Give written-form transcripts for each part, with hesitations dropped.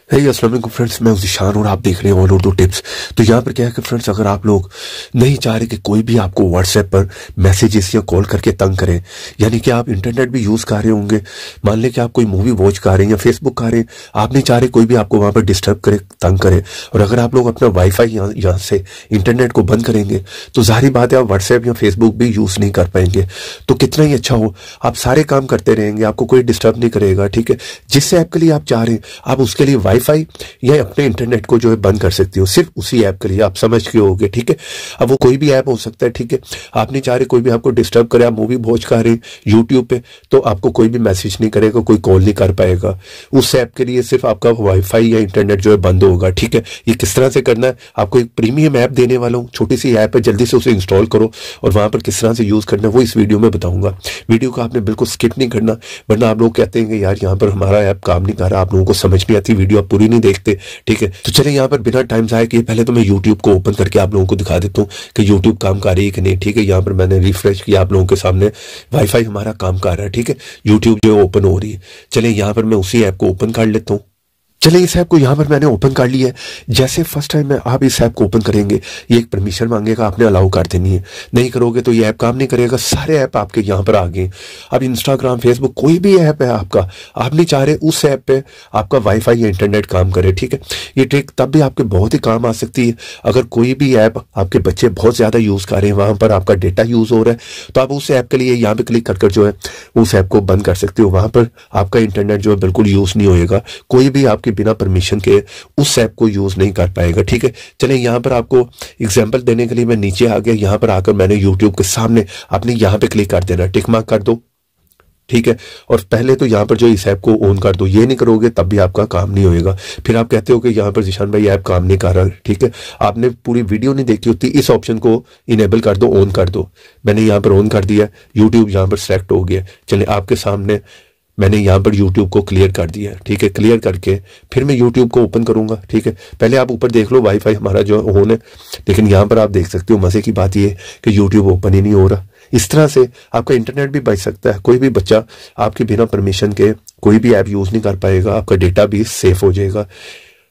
अस्सलाम वालेकुम फ्रेंड्स, मैं ज़ीशान और आप देख रहे हैं ऑल उर्दू टिप्स। तो यहाँ पर क्या है कि फ्रेंड्स, अगर आप लोग नहीं चाह रहे कि कोई भी आपको व्हाट्सएप पर मैसेजेस या कॉल करके तंग करे, यानी कि आप इंटरनेट भी यूज़ कर रहे होंगे, मान लें कि आप कोई मूवी वॉच कर रहे हैं या फेसबुक कर रहे हैं, आप नहीं चाह रहे कोई भी आपको वहाँ पर डिस्टर्ब करे, तंग करे, और अगर आप लोग अपना वाईफाई यहाँ से इंटरनेट को बंद करेंगे तो जाहिर बात है आप व्हाट्सएप या फेसबुक भी यूज़ नहीं कर पाएंगे। तो कितना ही अच्छा हो, आप सारे काम करते रहेंगे, आपको कोई डिस्टर्ब नहीं करेगा। ठीक है, जिस ऐप के लिए आप चाह रहे हैं आप उसके लिए वाईफाई या अपने इंटरनेट को जो है बंद कर सकती हो, सिर्फ उसी ऐप के लिए। आप समझ के होगे। ठीक है, अब वो कोई भी ऐप हो सकता है। ठीक है, आप नहीं चाह रहे कोई भी आपको डिस्टर्ब करे, आप मूवी वॉच कर रहे हैं यूट्यूब पे, तो आपको कोई भी मैसेज नहीं करेगा, कोई कॉल नहीं कर पाएगा। उस ऐप के लिए सिर्फ आपका वाईफाई या इंटरनेट जो है बंद होगा। ठीक है, ये किस तरह से करना है, आपको एक प्रीमियम ऐप देने वाला हूँ, छोटी सी ऐप है, जल्दी से उसे इंस्टॉल करो और वहां पर किस तरह से यूज करना है वो इस वीडियो में बताऊंगा। वीडियो को आपने बिल्कुल स्किप नहीं करना, वरना आप लोग कहते हैं कि यार यहाँ पर हमारा ऐप काम नहीं कर रहा, आप लोगों को समझ नहीं आती, वीडियो आप पूरी नहीं देखते। ठीक है, तो चलिए यहाँ पर बिना टाइम जाए कि पहले तो मैं यूट्यूब को ओपन करके आप लोगों को दिखा देता हूँ कि यूट्यूब काम कर रही है कि नहीं। ठीक है, यहाँ पर मैंने रिफ्रेश किया, आप लोगों के सामने वाईफाई हमारा काम कर रहा है। ठीक है, यूट्यूब जो ओपन हो रही है। चलिए यहाँ पर मैं उसी ऐप को ओपन कर लेता हूँ। चलिए इस ऐप को यहाँ पर मैंने ओपन कर लिया है। जैसे फर्स्ट टाइम में आप इस ऐप को ओपन करेंगे, ये एक परमिशन मांगेगा, आपने अलाउ कर देनी है। नहीं करोगे तो ये ऐप काम नहीं करेगा। सारे ऐप आपके यहाँ पर आ गए। अब इंस्टाग्राम, फेसबुक, कोई भी ऐप है आपका, आप नहीं चाह रहे उस ऐप पे आपका वाईफाई या इंटरनेट काम करे। ठीक है, ये ट्रिक तब भी आपके बहुत ही काम आ सकती है अगर कोई भी ऐप आपके बच्चे बहुत ज्यादा यूज कर रहे हैं, वहां पर आपका डेटा यूज हो रहा है, तो आप उस ऐप के लिए यहाँ पे क्लिक कर जो है उस ऐप को बंद कर सकते हो। वहां पर आपका इंटरनेट जो है बिल्कुल यूज नहीं होएगा, कोई भी आपके बिना परमिशन के उस ऐप को यूज नहीं कर पाएगा। ठीक है, चलिए यहाँ पर आपको एग्जांपल देने के लिए मैं नीचे आ गया। यहाँ पर आकर मैंने यूट्यूब के सामने आपने यहाँ पे क्लिक कर देना, टिक मार्क कर दो। ठीक है, और पहले तो यहाँ पर जो इस ऐप को ऑन कर दो, ये नहीं करोगे तब भी आपका काम नहीं होएगा। फिर आप कहते हो कि यहाँ पर ज़ीशान भाई ऐप काम नहीं कर रहा। ठीक है, आपने पूरी वीडियो नहीं देखी होती, इस ऑप्शन को इनेबल कर दो, ऑन कर दो। मैंने यहाँ पर ऑन कर दिया, यूट्यूब यहाँ पर सेलेक्ट हो गया। चलिए आपके सामने मैंने यहाँ पर YouTube को क्लियर कर दिया। ठीक है, क्लियर करके फिर मैं YouTube को ओपन करूंगा। ठीक है, पहले आप ऊपर देख लो वाईफाई हमारा जो ऑन है, लेकिन यहाँ पर आप देख सकते हो मजे की बात ये कि YouTube ओपन ही नहीं हो रहा। इस तरह से आपका इंटरनेट भी बच सकता है, कोई भी बच्चा आपके बिना परमिशन के कोई भी ऐप यूज नहीं कर पाएगा, आपका डेटा भी सेफ हो जाएगा।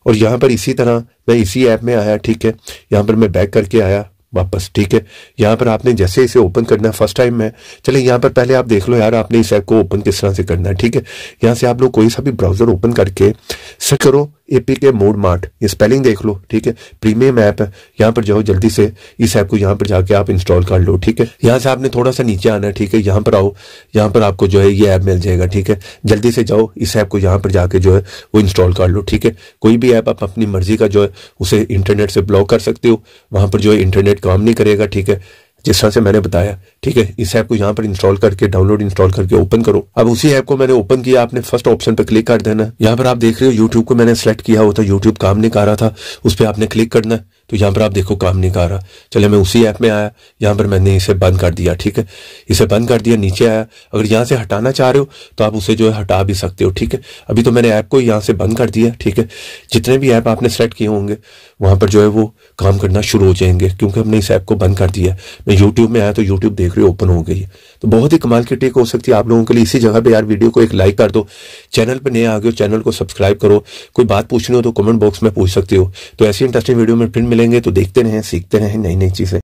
और यहाँ पर इसी तरह मैं इसी ऐप में आया। ठीक है, यहाँ पर मैं बैक करके आया वापस। ठीक है, यहाँ पर आपने जैसे इसे ओपन करना है फर्स्ट टाइम में, चलिए यहाँ पर पहले आप देख लो यार आपने इस ऐप को ओपन किस तरह से करना है। ठीक है, यहाँ से आप लोग कोई सा भी ब्राउजर ओपन करके सर्च करो APK मोड मार्ट, ये स्पेलिंग देख लो। ठीक है, प्रीमियम ऐप है, यहाँ पर जाओ जल्दी से इस ऐप को यहाँ पर जाके आप इंस्टॉल कर लो। ठीक है, यहाँ से आपने थोड़ा सा नीचे आना है। ठीक है, यहाँ पर आओ, यहाँ पर आपको जो है ये ऐप मिल जाएगा। ठीक है, जल्दी से जाओ इस ऐप को यहाँ पर जाके जो है वो इंस्टॉल कर लो। ठीक है, कोई भी ऐप आप अपनी मर्जी का जो है उसे इंटरनेट से ब्लॉक कर सकते हो, वहां पर जो है इंटरनेट काम नहीं करेगा। ठीक है, जिस तरह से मैंने बताया। ठीक है, इस ऐप को यहाँ पर इंस्टॉल करके डाउनलोड इंस्टॉल करके ओपन करो। अब उसी ऐप को मैंने ओपन किया, आपने फर्स्ट ऑप्शन पे क्लिक कर देना। यहाँ पर आप देख रहे हो यूट्यूब को मैंने सेलेक्ट किया हुआ था, यूट्यूब काम नहीं कर रहा था, उस पर आपने क्लिक करना है, तो यहाँ पर आप देखो काम नहीं कर रहा। चले मैं उसी ऐप में आया, यहाँ पर मैंने इसे बंद कर दिया। ठीक है, इसे बंद कर दिया, नीचे आया। अगर यहाँ से हटाना चाह रहे हो तो आप उसे जो है हटा भी सकते हो। ठीक है, अभी तो मैंने ऐप को यहाँ से बंद कर दिया। ठीक है, जितने भी ऐप आपने सेलेक्ट किए होंगे वहां पर जो है वो काम करना शुरू हो जाएंगे, क्योंकि हमने इस ऐप को बंद कर दिया। मैं यूट्यूब में आया तो यूट्यूब देख रहे हो ओपन हो गई। तो बहुत ही कमाल की ट्रिक हो सकती है आप लोगों के लिए। इसी जगह पे यार वीडियो को एक लाइक कर दो, चैनल पे नए आ गए हो चैनल को सब्सक्राइब करो, कोई बात पूछनी हो तो कमेंट बॉक्स में पूछ सकते हो। तो ऐसी इंटरेस्टिंग वीडियो में फिर मिलेंगे, तो देखते रहें, सीखते रहें नई नई चीजें।